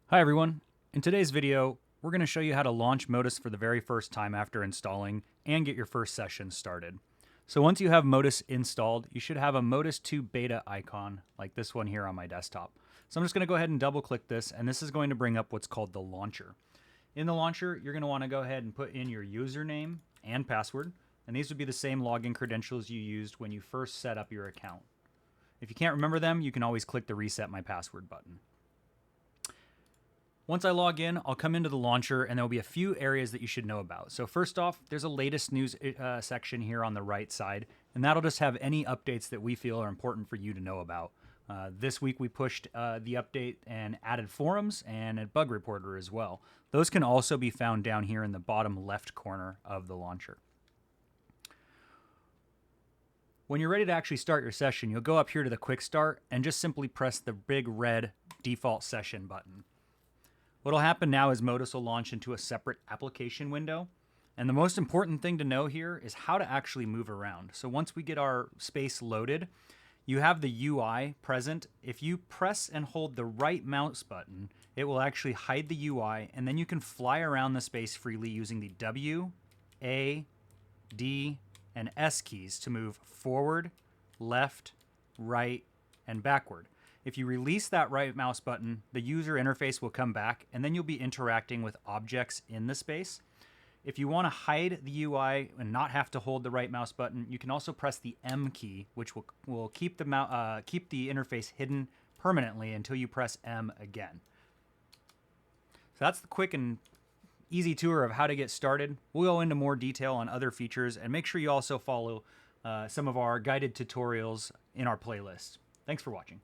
Hi everyone. In today's video, we're going to show you how to launch Modus for the very first time after installing and get your first session started. So once you have Modus installed, you should have a Modus 2 beta icon like this one here on my desktop. So I'm just going to go ahead and double click this, and this is going to bring up what's called the launcher. In the launcher, you're going to want to go ahead and put in your username and password, and these would be the same login credentials you used when you first set up your account. If you can't remember them, you can always click the Reset My Password button. Once I log in, I'll come into the launcher and there'll be a few areas that you should know about. So first off, there's a latest news section here on the right side, and that'll just have any updates that we feel are important for you to know about. This week we pushed the update and added forums and a bug reporter as well. Those can also be found down here in the bottom left corner of the launcher. When you're ready to actually start your session, you'll go up here to the quick start and just simply press the big red default session button. What'll happen now is Modus will launch into a separate application window. And the most important thing to know here is how to actually move around. So once we get our space loaded, you have the UI present. If you press and hold the right mouse button, it will actually hide the UI, and then you can fly around the space freely using the W, A, D, and S keys to move forward, left, right, and backward. If you release that right mouse button, the user interface will come back, and then you'll be interacting with objects in the space. If you want to hide the UI and not have to hold the right mouse button, you can also press the M key, which will keep the interface hidden permanently until you press M again. So that's the quick and easy tour of how to get started. We'll go into more detail on other features, and make sure you also follow some of our guided tutorials in our playlist. Thanks for watching.